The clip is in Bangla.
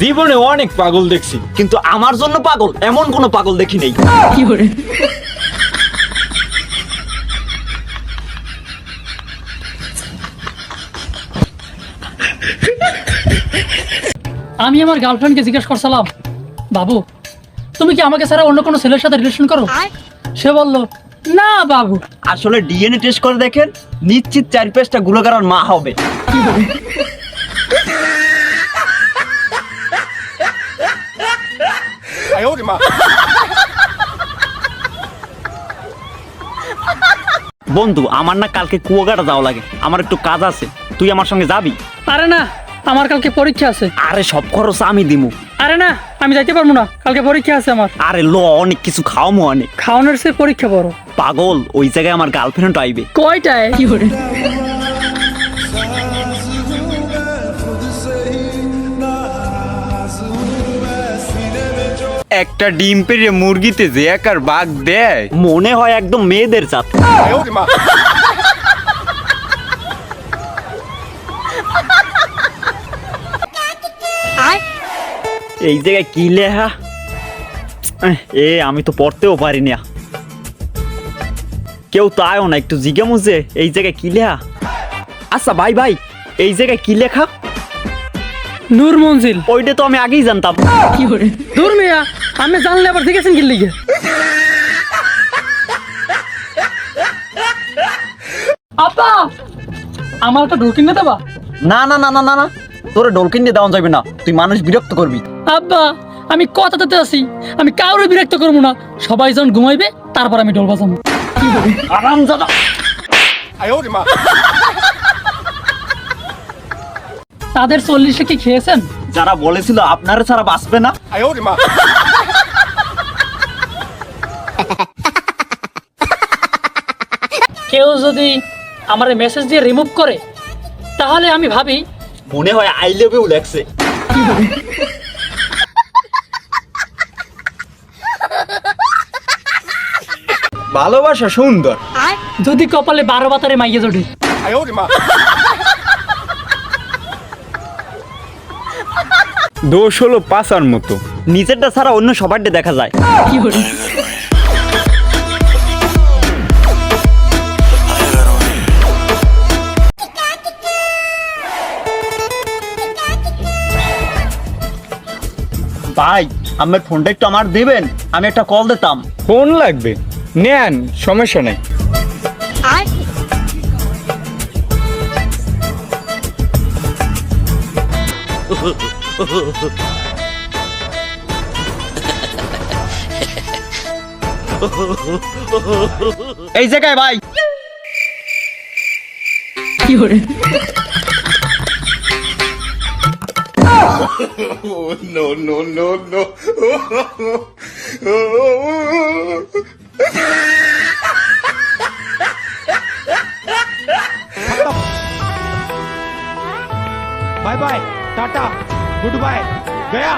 জীবনে অনেক পাগল দেখছি, কিন্তু আমার জন্য পাগল এমন কোনো পাগল দেখি নেই। আমি আমার গার্লফ্রেন্ডকে জিজ্ঞেস করছিলাম, বাবু তুমি কি আমাকে ছাড়া অন্য কোনো ছেলের সাথে রিলেশন করো? সে বলল, না বাবু। আসলে ডিএনএ টেস্ট করে দেখেন, নিশ্চিত 4-5টা গুলোগারার মা হবে। বন্ধু, আমার না কালকে কুয়াকাটা যাওয়া লাগে, আমার একটু কাজ আছে, তুই আমার সঙ্গে যাবি? আরে না, আমার কালকে পরীক্ষা আছে। আরে সব খরচ আমি দিমু। আরে না, আমি যাইতে পারবো না, কালকে পরীক্ষা আছে আমার। আরে ল, অনেক কিছু খাওয়ামো অনেক। খাওয়ানোর সে পরীক্ষা বড়। পাগল, ওই জায়গায় আমার গার্লফ্রেন্ড আইবে। কয়টায়? একটা ডিম পেড়ে মুরগিতে যে একার বাঘ দেয়, মনে হয় একদম মেয়েদের জাত। এই জায়গায় কি লেখা? আমি তো পড়তেও পারি না। কেউ তো আয়ও না, একটু জিজ্ঞা মুঝে এই জায়গায় কি লেখা। আচ্ছা ভাই ভাই, এই জায়গায় কি লেখা? নূর মঞ্জিল। ওইটা তো আমি আগেই জানতাম। দূর মিয়া, আমি জানলে আবার দেখেছেন কি লিখে? আপা, আমার একটা ডলকিন না দেবা? না না না না না না, তোরে ডলকিন দিয়ে দেওয়া যাবে না, তুই মানুষ বিরক্ত করবি। আব্বা, আমি কথা দিতে আছি, আমি কাউরে বিরক্ত করবো না। সবাই যখন ঘুমাইবে তারপর আমি ডল বাজাবো। আরামজাদা। তাদের 40 কি খেয়েছেন? যারা বলেছিল আপনারা ছাড়া বাঁচবে না, কেউ যদি আমার মেসেজ দিয়ে রিমুভ করে তাহলে আমি ভাবি মনে হয় আই লাভ ইউ লেখছে। ভালোবাসা সুন্দর, যদি কপালে 12 বাতারে মাইয়ে জোটে। দোষ হলো পাশার মতো। নিজেরটা ছাড়া অন্য সবারটা দেখা যায়। ভাই, আমার ফোনটা একটু আমার দেবেন, আমি একটা কল দিতাম। ফোন লাগবে? নেন, সমস্যা নাই। এই জায়গায় ভাই। No, no, no, no. Bye bye, tata, good bye, गया।